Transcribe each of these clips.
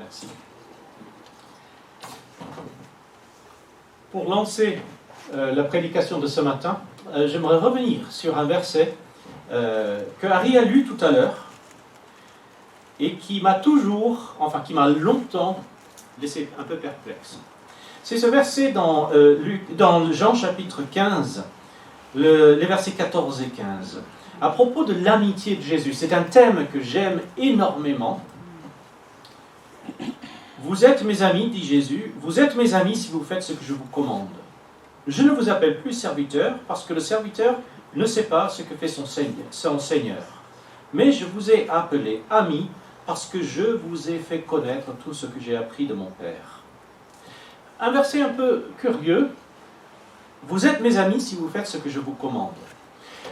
Merci. Pour lancer la prédication de ce matin, j'aimerais revenir sur un verset que Harry a lu tout à l'heure et qui m'a longtemps laissé un peu perplexe. C'est ce verset dans Jean chapitre 15, les versets 14 et 15. À propos de l'amitié de Jésus, c'est un thème que j'aime énormément. Vous êtes mes amis, dit Jésus, vous êtes mes amis si vous faites ce que je vous commande. Je ne vous appelle plus serviteur, parce que le serviteur ne sait pas ce que fait son Seigneur. Mais je vous ai appelé amis, parce que je vous ai fait connaître tout ce que j'ai appris de mon Père. Un verset un peu curieux. Vous êtes mes amis si vous faites ce que je vous commande.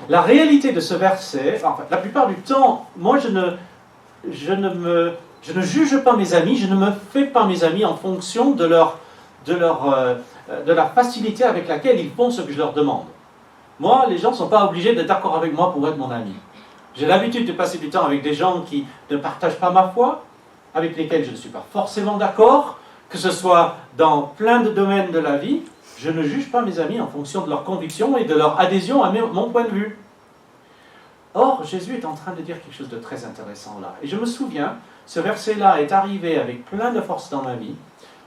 La réalité de ce verset, la plupart du temps, moi je ne juge pas mes amis, je ne me fais pas mes amis en fonction de la facilité avec laquelle ils font ce que je leur demande. Moi, les gens ne sont pas obligés d'être d'accord avec moi pour être mon ami. J'ai l'habitude de passer du temps avec des gens qui ne partagent pas ma foi, avec lesquels je ne suis pas forcément d'accord, que ce soit dans plein de domaines de la vie. Je ne juge pas mes amis en fonction de leurs convictions et de leur adhésion à mon point de vue. Or, Jésus est en train de dire quelque chose de très intéressant là. Et je me souviens, ce verset-là est arrivé avec plein de force dans ma vie,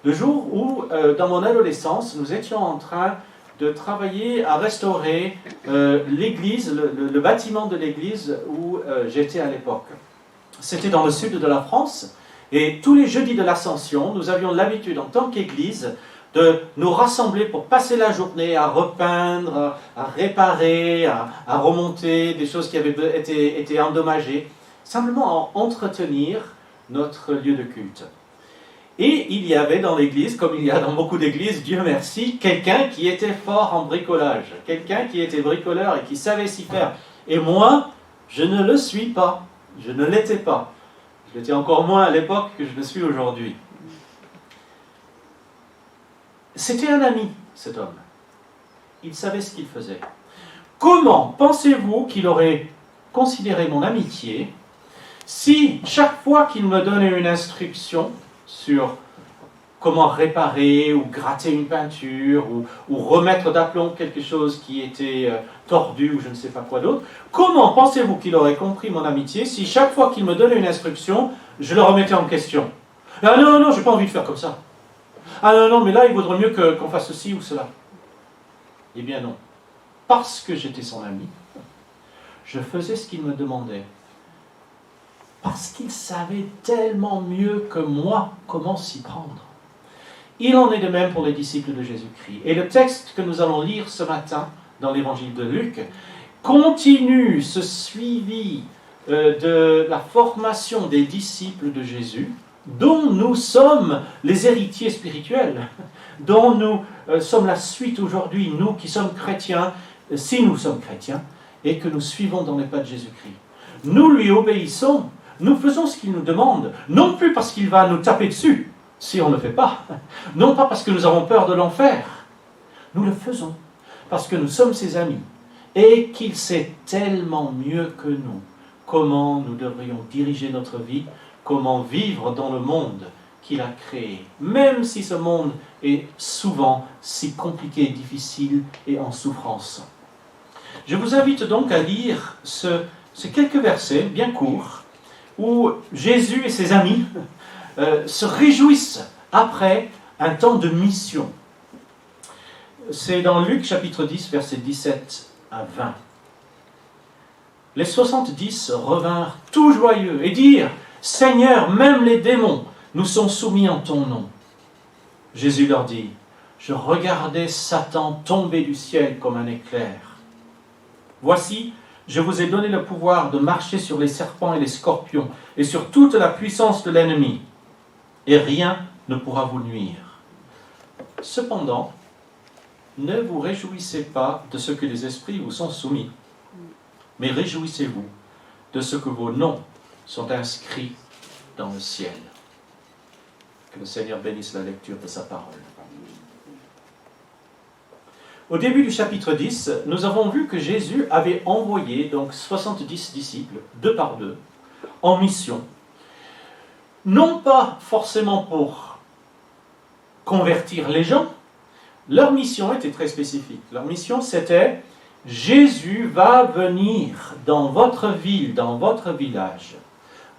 le jour où, dans mon adolescence, nous étions en train de travailler à restaurer l'église, le bâtiment de l'église où j'étais à l'époque. C'était dans le sud de la France, et tous les jeudis de l'Ascension, nous avions l'habitude, en tant qu'église, de nous rassembler pour passer la journée à repeindre, à réparer, à remonter des choses qui avaient été endommagées, simplement à entretenir notre lieu de culte. Et il y avait dans l'église, comme il y a dans beaucoup d'églises, Dieu merci, quelqu'un qui était fort en bricolage, quelqu'un qui était bricoleur et qui savait s'y faire. Et moi, je ne le suis pas, je ne l'étais pas. Je l'étais encore moins à l'époque que je le suis aujourd'hui. C'était un ami, cet homme. Il savait ce qu'il faisait. Comment pensez-vous qu'il aurait considéré mon amitié si chaque fois qu'il me donnait une instruction sur comment réparer ou gratter une peinture ou remettre d'aplomb quelque chose qui était tordu ou je ne sais pas quoi d'autre, comment pensez-vous qu'il aurait compris mon amitié si chaque fois qu'il me donnait une instruction, je le remettais en question? Ah non, j'ai pas envie de faire comme ça. Ah non, mais là, il vaudrait mieux qu'on fasse ceci ou cela. Eh bien non. Parce que j'étais son ami, je faisais ce qu'il me demandait. Parce qu'il savait tellement mieux que moi comment s'y prendre. Il en est de même pour les disciples de Jésus-Christ. Et le texte que nous allons lire ce matin dans l'évangile de Luc continue ce suivi de la formation des disciples de Jésus, dont nous sommes les héritiers spirituels, dont nous sommes la suite aujourd'hui, nous qui sommes chrétiens, si nous sommes chrétiens, et que nous suivons dans les pas de Jésus-Christ. Nous lui obéissons, nous faisons ce qu'il nous demande, non plus parce qu'il va nous taper dessus, si on ne le fait pas, non pas parce que nous avons peur de l'enfer, nous le faisons parce que nous sommes ses amis, et qu'il sait tellement mieux que nous comment nous devrions diriger notre vie, comment vivre dans le monde qu'il a créé, même si ce monde est souvent si compliqué, difficile et en souffrance. Je vous invite donc à lire ces quelques versets bien courts où Jésus et ses amis se réjouissent après un temps de mission. C'est dans Luc chapitre 10, versets 17 à 20. Les 70 revinrent tout joyeux et dirent « Seigneur, même les démons nous sont soumis en ton nom. » Jésus leur dit « Je regardais Satan tomber du ciel comme un éclair. Voici, je vous ai donné le pouvoir de marcher sur les serpents et les scorpions et sur toute la puissance de l'ennemi, et rien ne pourra vous nuire. Cependant, ne vous réjouissez pas de ce que les esprits vous sont soumis, mais réjouissez-vous de ce que vos noms sont inscrits dans le ciel. » Que le Seigneur bénisse la lecture de sa parole. Au début du chapitre 10, nous avons vu que Jésus avait envoyé donc 70 disciples, deux par deux, en mission, non pas forcément pour convertir les gens. Leur mission était très spécifique. Leur mission, c'était « Jésus va venir dans votre ville, dans votre village.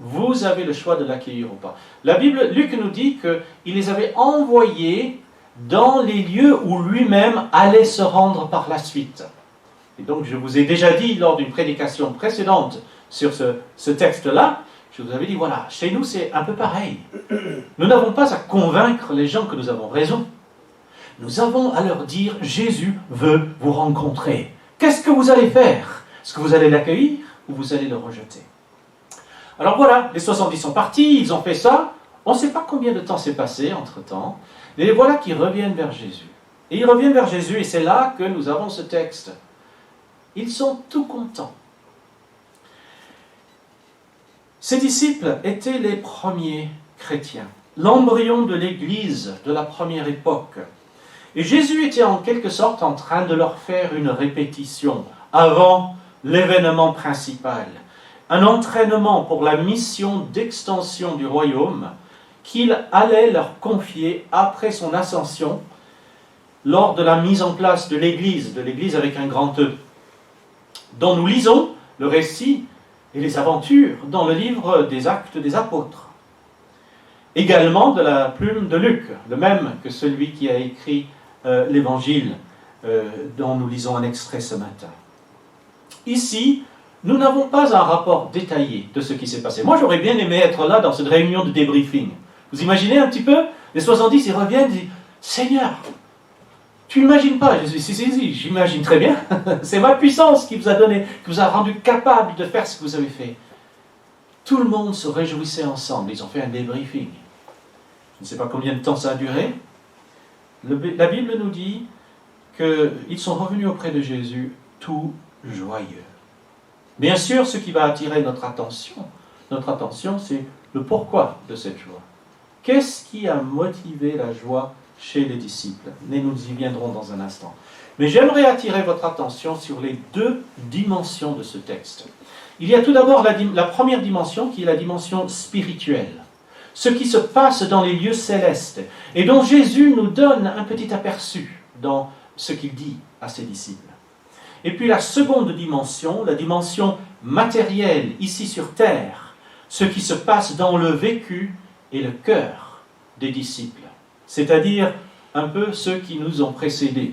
Vous avez le choix de l'accueillir ou pas. » La Bible, Luc nous dit qu'il les avait envoyés dans les lieux où lui-même allait se rendre par la suite. Et donc, je vous ai déjà dit lors d'une prédication précédente sur ce texte-là, je vous avais dit, voilà, chez nous c'est un peu pareil. Nous n'avons pas à convaincre les gens que nous avons raison. Nous avons à leur dire, Jésus veut vous rencontrer. Qu'est-ce que vous allez faire? Est-ce que vous allez l'accueillir ou vous allez le rejeter? Alors voilà, les 70 sont partis, ils ont fait ça. On ne sait pas combien de temps s'est passé entre-temps. Et voilà qu'ils reviennent vers Jésus. Et ils reviennent vers Jésus et c'est là que nous avons ce texte. Ils sont tout contents. Ces disciples étaient les premiers chrétiens, l'embryon de l'Église de la première époque. Et Jésus était en quelque sorte en train de leur faire une répétition avant l'événement principal, un entraînement pour la mission d'extension du royaume qu'il allait leur confier après son ascension lors de la mise en place de l'Église avec un grand E, dont nous lisons le récit et les aventures dans le livre des Actes des Apôtres. Également de la plume de Luc, le même que celui qui a écrit l'Évangile dont nous lisons un extrait ce matin. Ici, nous n'avons pas un rapport détaillé de ce qui s'est passé. Moi, j'aurais bien aimé être là dans cette réunion de débriefing. Vous imaginez un petit peu? Les 70, ils reviennent et disent « Seigneur, tu n'imagines pas ?» Je dis « Si, j'imagine très bien. C'est ma puissance qui vous a donné, qui vous a rendu capable de faire ce que vous avez fait. » Tout le monde se réjouissait ensemble. Ils ont fait un débriefing. Je ne sais pas combien de temps ça a duré. La Bible nous dit qu'ils sont revenus auprès de Jésus tout joyeux. Bien sûr, ce qui va attirer notre attention, c'est le pourquoi de cette joie. Qu'est-ce qui a motivé la joie chez les disciples? Et nous y viendrons dans un instant. Mais j'aimerais attirer votre attention sur les deux dimensions de ce texte. Il y a tout d'abord la première dimension qui est la dimension spirituelle. Ce qui se passe dans les lieux célestes et dont Jésus nous donne un petit aperçu dans ce qu'il dit à ses disciples. Et puis la seconde dimension, la dimension matérielle ici sur terre, ce qui se passe dans le vécu et le cœur des disciples, c'est-à-dire un peu ceux qui nous ont précédés.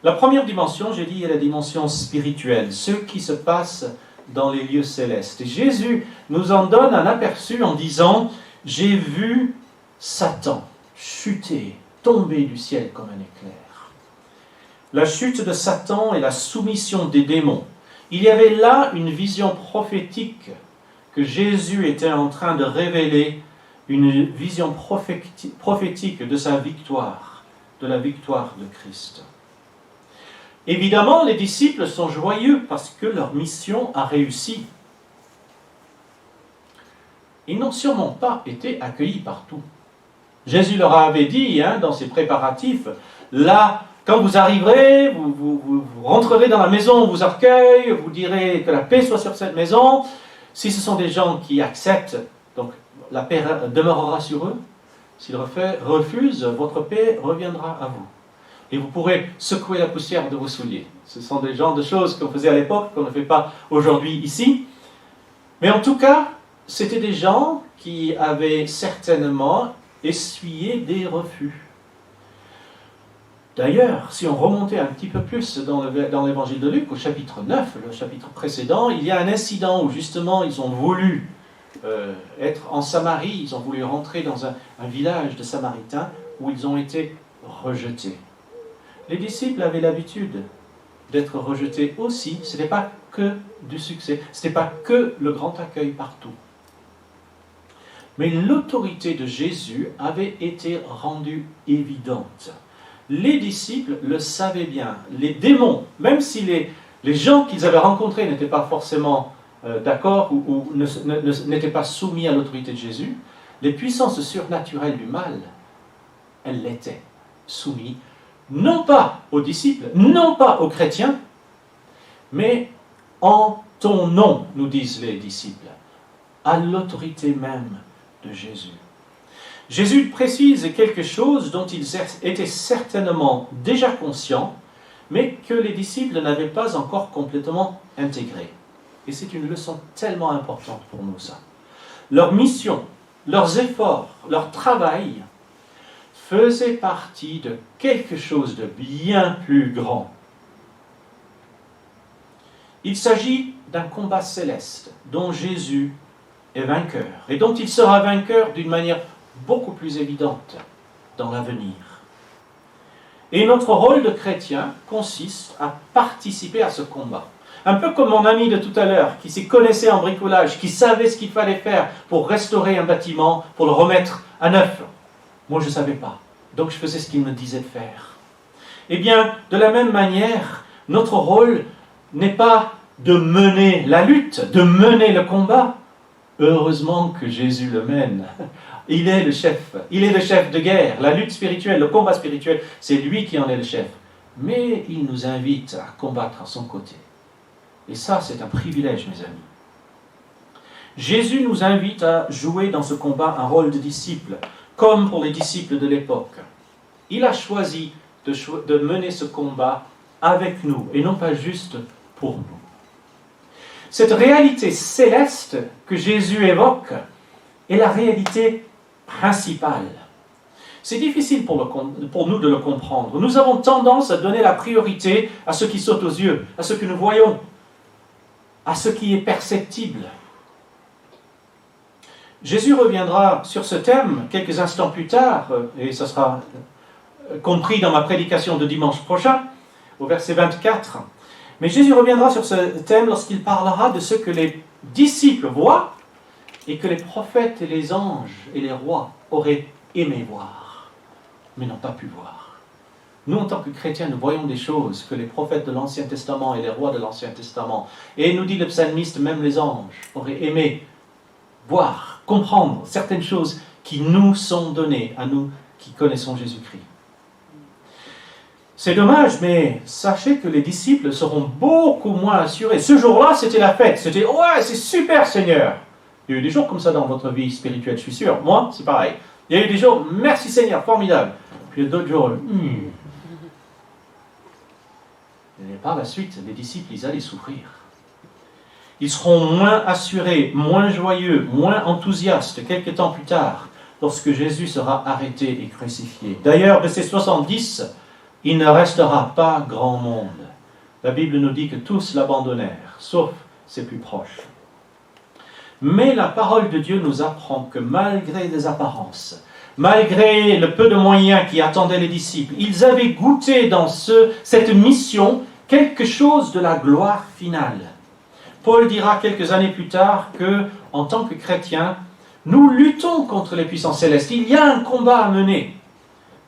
La première dimension, j'ai dit, est la dimension spirituelle, ce qui se passe dans les lieux célestes. Et Jésus nous en donne un aperçu en disant « J'ai vu Satan chuter, tomber du ciel comme un éclair. » La chute de Satan et la soumission des démons. Il y avait là une vision prophétique que Jésus était en train de révéler, une vision prophétique de sa victoire, de la victoire de Christ. Évidemment, les disciples sont joyeux parce que leur mission a réussi. Ils n'ont sûrement pas été accueillis partout. Jésus leur avait dit, dans ses préparatifs, là, quand vous arriverez, vous rentrerez dans la maison, on vous accueille, vous direz que la paix soit sur cette maison. Si ce sont des gens qui acceptent, donc la paix demeurera sur eux. S'ils refusent, votre paix reviendra à vous. Et vous pourrez secouer la poussière de vos souliers. Ce sont des genres de choses qu'on faisait à l'époque, qu'on ne fait pas aujourd'hui ici. Mais en tout cas, c'était des gens qui avaient certainement essuyé des refus. D'ailleurs, si on remontait un petit peu plus dans l'évangile de Luc, au chapitre 9, le chapitre précédent, il y a un incident où justement ils ont voulu être en Samarie, ils ont voulu rentrer dans un village de Samaritains où ils ont été rejetés. Les disciples avaient l'habitude d'être rejetés aussi. Ce n'était pas que du succès, ce n'était pas que le grand accueil partout. Mais l'autorité de Jésus avait été rendue évidente. Les disciples le savaient bien. Les démons, même si les gens qu'ils avaient rencontrés n'étaient pas forcément d'accord ou n'étaient pas soumis à l'autorité de Jésus, les puissances surnaturelles du mal, elles l'étaient soumises. Non pas aux disciples, non pas aux chrétiens, mais en ton nom, nous disent les disciples. à l'autorité même de Jésus. Jésus précise quelque chose dont ils étaient certainement déjà conscients, mais que les disciples n'avaient pas encore complètement intégré. Et c'est une leçon tellement importante pour nous, ça. Leur mission, leurs efforts, leur travail faisaient partie de quelque chose de bien plus grand. Il s'agit d'un combat céleste dont Jésus est vainqueur et dont il sera vainqueur d'une manière beaucoup plus évidente dans l'avenir. Et notre rôle de chrétien consiste à participer à ce combat. Un peu comme mon ami de tout à l'heure, qui s'y connaissait en bricolage, qui savait ce qu'il fallait faire pour restaurer un bâtiment, pour le remettre à neuf. Moi, je ne savais pas. Donc, je faisais ce qu'il me disait de faire. Eh bien, de la même manière, notre rôle n'est pas de mener la lutte, de mener le combat. Heureusement que Jésus le mène. Il est le chef de guerre. La lutte spirituelle, le combat spirituel, c'est lui qui en est le chef. Mais il nous invite à combattre à son côté. Et ça, c'est un privilège, mes amis. Jésus nous invite à jouer dans ce combat un rôle de disciple, comme pour les disciples de l'époque. Il a choisi de mener ce combat avec nous, et non pas juste pour nous. Cette réalité céleste que Jésus évoque est la réalité principale. C'est difficile pour nous de le comprendre. Nous avons tendance à donner la priorité à ce qui saute aux yeux, à ce que nous voyons, à ce qui est perceptible. Jésus reviendra sur ce thème quelques instants plus tard, et ça sera compris dans ma prédication de dimanche prochain, au verset 24. Mais Jésus reviendra sur ce thème lorsqu'il parlera de ce que les disciples voient et que les prophètes et les anges et les rois auraient aimé voir, mais n'ont pas pu voir. Nous, en tant que chrétiens, nous voyons des choses que les prophètes de l'Ancien Testament et les rois de l'Ancien Testament, et nous dit le psalmiste, même les anges, auraient aimé voir, comprendre certaines choses qui nous sont données, à nous qui connaissons Jésus-Christ. C'est dommage, mais sachez que les disciples seront beaucoup moins assurés. Ce jour-là, c'était la fête. C'était « Ouais, c'est super, Seigneur !» Il y a eu des jours comme ça dans votre vie spirituelle, je suis sûr. Moi, c'est pareil. Il y a eu des jours « Merci, Seigneur, formidable !» Puis il y a d'autres jours Et par la suite, les disciples, ils allaient souffrir. Ils seront moins assurés, moins joyeux, moins enthousiastes quelques temps plus tard, lorsque Jésus sera arrêté et crucifié. D'ailleurs, de ces 70, il ne restera pas grand monde. La Bible nous dit que tous l'abandonnèrent, sauf ses plus proches. Mais la parole de Dieu nous apprend que malgré les apparences, malgré le peu de moyens qui attendaient les disciples, ils avaient goûté dans cette mission quelque chose de la gloire finale. Paul dira quelques années plus tard que, en tant que chrétiens, nous luttons contre les puissances célestes. Il y a un combat à mener.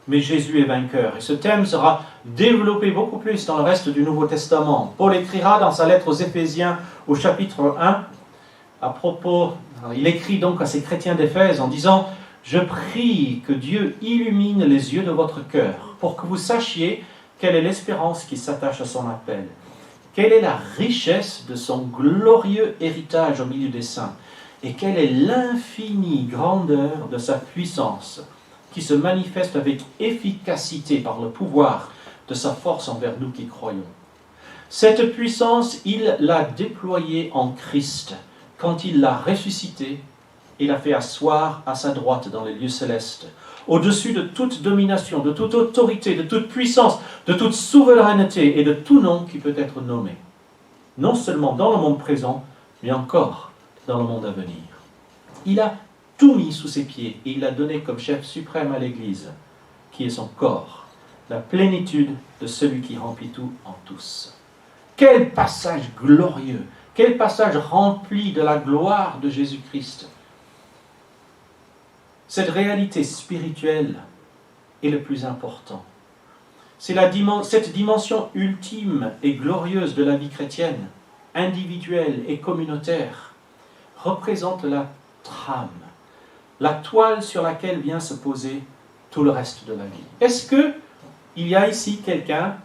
Mais Jésus est vainqueur. Et ce thème sera développé beaucoup plus dans le reste du Nouveau Testament. Paul écrira dans sa lettre aux Éphésiens, au chapitre 1, il écrit donc à ces chrétiens d'Éphèse en disant « Je prie que Dieu illumine les yeux de votre cœur, pour que vous sachiez quelle est l'espérance qui s'attache à son appel. Quelle est la richesse de son glorieux héritage au milieu des saints, et quelle est l'infinie grandeur de sa puissance, qui se manifeste avec efficacité par le pouvoir de sa force envers nous qui croyons. Cette puissance, il l'a déployée en Christ, quand il l'a ressuscité et l'a fait asseoir à sa droite dans les lieux célestes, au-dessus de toute domination, de toute autorité, de toute puissance, de toute souveraineté et de tout nom qui peut être nommé. Non seulement dans le monde présent, mais encore dans le monde à venir. Il a tout mis sous ses pieds et il l'a donné comme chef suprême à l'Église, qui est son corps, la plénitude de celui qui remplit tout en tous. Quel passage glorieux, quel passage rempli de la gloire de Jésus-Christ. Cette réalité spirituelle est le plus important. C'est cette dimension ultime et glorieuse de la vie chrétienne, individuelle et communautaire, représente la trame, la toile sur laquelle vient se poser tout le reste de la vie. Est-ce qu'il y a ici quelqu'un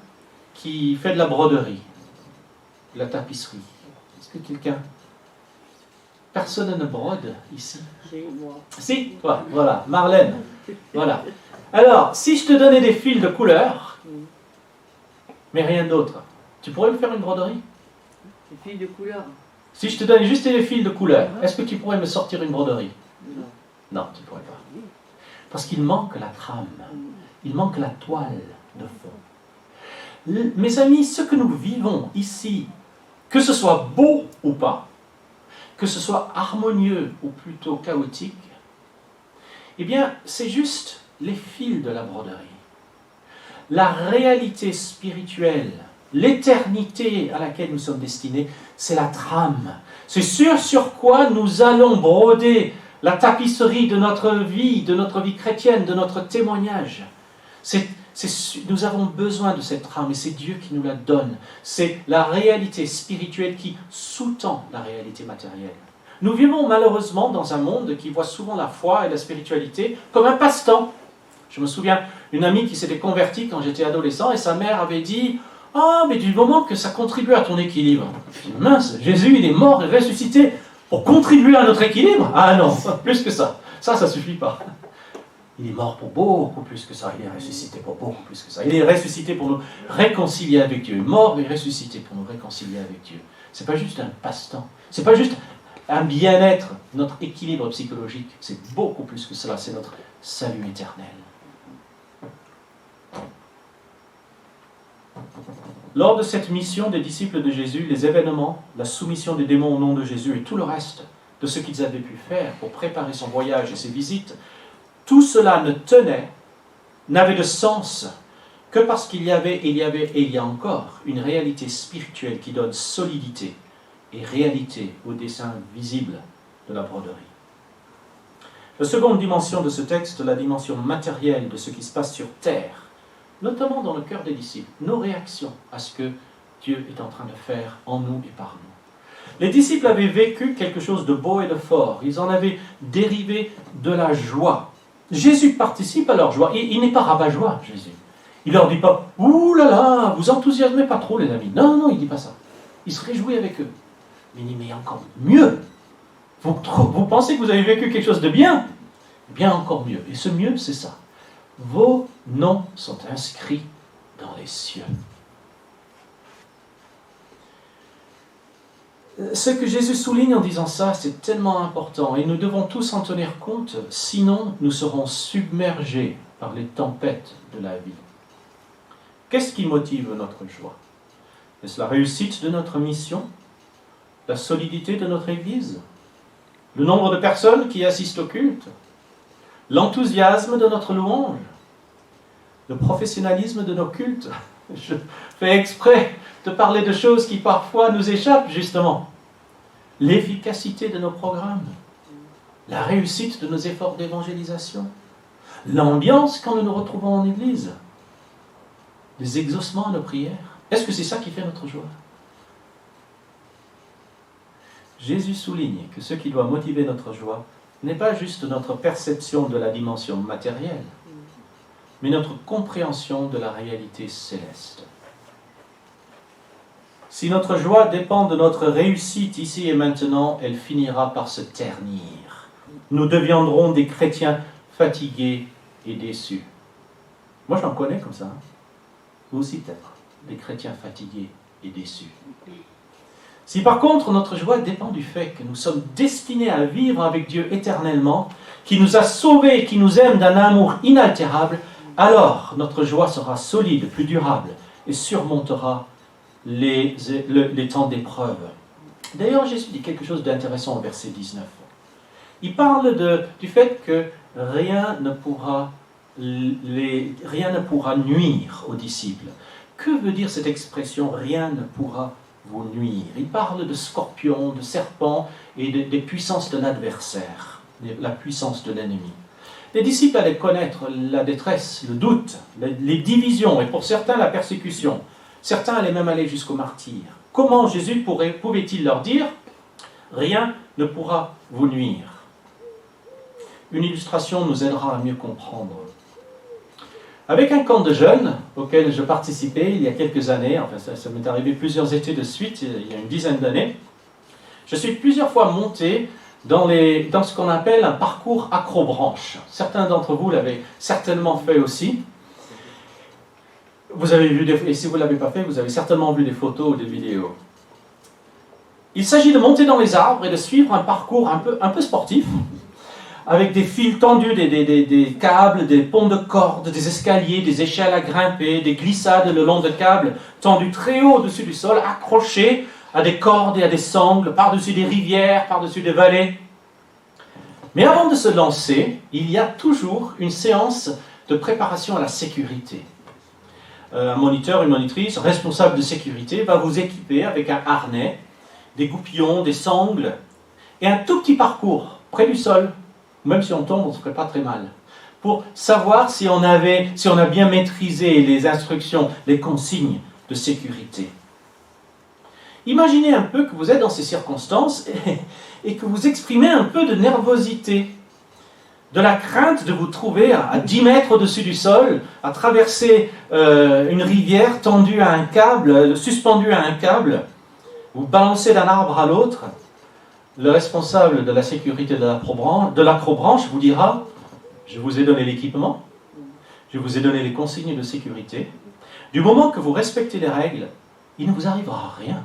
qui fait de la broderie, de la tapisserie? Est-ce que quelqu'un... Personne ne brode ici. C'est moi. Si, toi, voilà, Marlène. Voilà. Alors, si je te donnais des fils de couleur, mais rien d'autre, tu pourrais me faire une broderie? Des fils de couleur? Si je te donnais juste des fils de couleur, est-ce que tu pourrais me sortir une broderie? Non. Non, tu ne pourrais pas. Parce qu'il manque la trame, il manque la toile de fond. Mes amis, ce que nous vivons ici, que ce soit beau ou pas, que ce soit harmonieux ou plutôt chaotique, eh bien, c'est juste les fils de la broderie. La réalité spirituelle, l'éternité à laquelle nous sommes destinés, c'est la trame. C'est sur quoi nous allons broder la tapisserie de notre vie chrétienne, de notre témoignage. Nous avons besoin de cette trame et c'est Dieu qui nous la donne. C'est la réalité spirituelle qui sous-tend la réalité matérielle. Nous vivons malheureusement dans un monde qui voit souvent la foi et la spiritualité comme un passe-temps. Je me souviens d'une amie qui s'était convertie quand j'étais adolescent et sa mère avait dit « Ah, mais du moment que ça contribue à ton équilibre. » Je dis « Mince, Jésus, il est mort et ressuscité pour contribuer à notre équilibre? Ah non, plus que ça. Ça ne suffit pas. Il est mort pour beaucoup plus que ça. Il est ressuscité pour beaucoup plus que ça. Il est ressuscité pour nous réconcilier avec Dieu. Mort et ressuscité pour nous réconcilier avec Dieu. Ce n'est pas juste un passe-temps. Ce n'est pas juste un bien-être, notre équilibre psychologique. C'est beaucoup plus que cela. C'est notre salut éternel. Lors de cette mission des disciples de Jésus, les événements, la soumission des démons au nom de Jésus et tout le reste de ce qu'ils avaient pu faire pour préparer son voyage et ses visites, tout cela ne tenait, n'avait de sens que parce qu'il y avait et il y a encore une réalité spirituelle qui donne solidité et réalité au dessin visible de la broderie. La seconde dimension de ce texte, la dimension matérielle de ce qui se passe sur terre, notamment dans le cœur des disciples, nos réactions à ce que Dieu est en train de faire en nous et par nous. Les disciples avaient vécu quelque chose de beau et de fort. Ils en avaient dérivé de la joie. Jésus participe à leur joie. Il n'est pas rabat-joie, Jésus. Il ne leur dit pas « Ouh là là, vous enthousiasmez pas trop les amis ». Non, non, il ne dit pas ça. Il se réjouit avec eux. Mais il dit « Mais encore mieux. Vous pensez que vous avez vécu quelque chose de bien? Bien encore mieux. Et ce mieux, c'est ça. Vos noms sont inscrits dans les cieux. » Ce que Jésus souligne en disant ça, c'est tellement important et nous devons tous en tenir compte, sinon nous serons submergés par les tempêtes de la vie. Qu'est-ce qui motive notre joie? Est-ce la réussite de notre mission? La solidité de notre Église? Le nombre de personnes qui assistent au culte? L'enthousiasme de notre louange? Le professionnalisme de nos cultes? Je fais exprès de parler de choses qui parfois nous échappent, justement. L'efficacité de nos programmes, la réussite de nos efforts d'évangélisation, l'ambiance quand nous nous retrouvons en Église, les exaucements à nos prières. Est-ce que c'est ça qui fait notre joie? Jésus souligne que ce qui doit motiver notre joie n'est pas juste notre perception de la dimension matérielle, mais notre compréhension de la réalité céleste. Si notre joie dépend de notre réussite ici et maintenant, elle finira par se ternir. Nous deviendrons des chrétiens fatigués et déçus. Moi, j'en connais comme ça. Vous aussi, peut-être. Des chrétiens fatigués et déçus. Si par contre, notre joie dépend du fait que nous sommes destinés à vivre avec Dieu éternellement, qui nous a sauvés et qui nous aime d'un amour inaltérable, alors notre joie sera solide, plus durable et surmontera les temps d'épreuve. D'ailleurs, Jésus dit quelque chose d'intéressant au verset 19. Il parle du fait que rien ne pourra nuire aux disciples. Que veut dire cette expression « rien ne pourra vous nuire » Il parle de scorpions, de serpents et des puissances de l'adversaire, la puissance de l'ennemi. Les disciples allaient connaître la détresse, le doute, les divisions et pour certains la persécution. Certains allaient même aller jusqu'au martyre. Comment Jésus pouvait-il leur dire « Rien ne pourra vous nuire » Une illustration nous aidera à mieux comprendre. Avec un camp de jeunes auquel je participais il y a quelques années, enfin ça m'est arrivé plusieurs étés de suite, il y a une dizaine d'années, je suis plusieurs fois monté dans ce qu'on appelle un parcours acrobranche. Certains d'entre vous l'avaient certainement fait aussi. Vous avez vu et si vous ne l'avez pas fait, vous avez certainement vu des photos ou des vidéos. Il s'agit de monter dans les arbres et de suivre un parcours un peu sportif, avec des fils tendus, des câbles, des ponts de cordes, des escaliers, des échelles à grimper, des glissades le long de câbles tendus très haut au-dessus du sol, accrochés à des cordes et à des sangles, par-dessus des rivières, par-dessus des vallées. Mais avant de se lancer, il y a toujours une séance de préparation à la sécurité. Un moniteur, une monitrice, responsable de sécurité, va vous équiper avec un harnais, des goupillons, des sangles, et un tout petit parcours près du sol. Même si on tombe, on ne se ferait pas très mal. Pour savoir si on a bien maîtrisé les instructions, les consignes de sécurité. Imaginez un peu que vous êtes dans ces circonstances et que vous exprimez un peu de nervosité, de la crainte de vous trouver à 10 mètres au-dessus du sol, à traverser une rivière tendue à un câble, suspendue à un câble, vous balancez d'un arbre à l'autre. Le responsable de la sécurité de l'acrobranche vous dira « Je vous ai donné l'équipement, je vous ai donné les consignes de sécurité. Du moment que vous respectez les règles, il ne vous arrivera rien.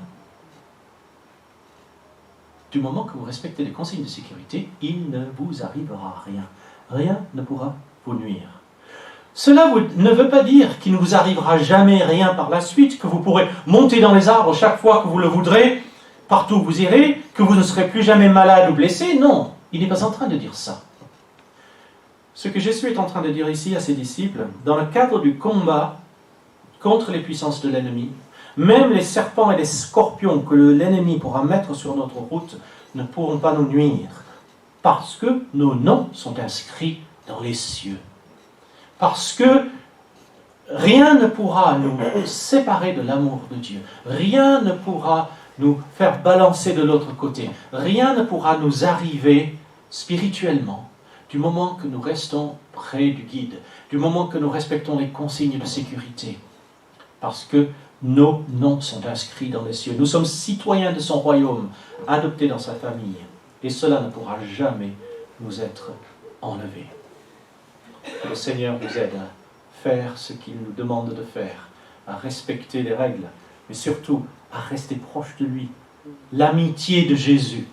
Du moment que vous respectez les consignes de sécurité, il ne vous arrivera rien. Rien ne pourra vous nuire. » Cela ne veut pas dire qu'il ne vous arrivera jamais rien par la suite, que vous pourrez monter dans les arbres chaque fois que vous le voudrez, partout où vous irez, que vous ne serez plus jamais malade ou blessé. Non, il n'est pas en train de dire ça. Ce que Jésus est en train de dire ici à ses disciples, dans le cadre du combat contre les puissances de l'ennemi, même les serpents et les scorpions que l'ennemi pourra mettre sur notre route ne pourront pas nous nuire, parce que nos noms sont inscrits dans les cieux. Parce que rien ne pourra nous séparer de l'amour de Dieu. Rien ne pourra nous faire balancer de l'autre côté. Rien ne pourra nous arriver spirituellement du moment que nous restons près du guide, du moment que nous respectons les consignes de sécurité. Parce que nos noms sont inscrits dans les cieux. Nous sommes citoyens de son royaume, adoptés dans sa famille. Et cela ne pourra jamais nous être enlevé. Que le Seigneur vous aide à faire ce qu'il nous demande de faire, à respecter les règles, mais surtout à rester proche de lui. L'amitié de Jésus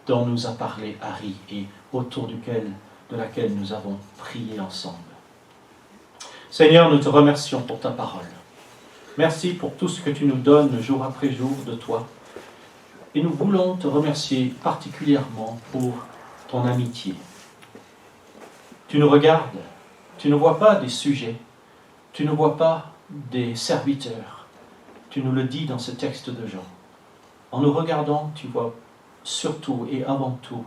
dont nous a parlé Harry et autour de laquelle nous avons prié ensemble. Seigneur, nous te remercions pour ta parole. Merci pour tout ce que tu nous donnes jour après jour de toi. Et nous voulons te remercier particulièrement pour ton amitié. Tu nous regardes, tu ne vois pas des sujets, tu ne vois pas des serviteurs. Tu nous le dis dans ce texte de Jean. En nous regardant, tu vois surtout et avant tout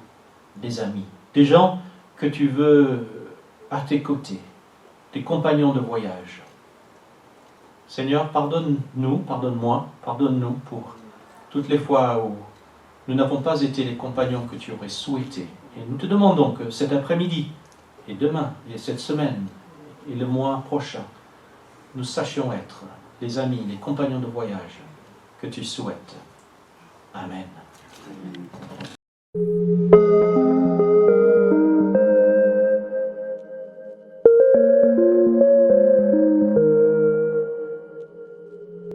des amis, des gens que tu veux à tes côtés, des compagnons de voyage. Seigneur, pardonne-nous, pardonne-moi, pardonne-nous pour toutes les fois où nous n'avons pas été les compagnons que tu aurais souhaité. Et nous te demandons que cet après-midi, et demain, et cette semaine, et le mois prochain, nous sachions être les amis, les compagnons de voyage que tu souhaites. Amen.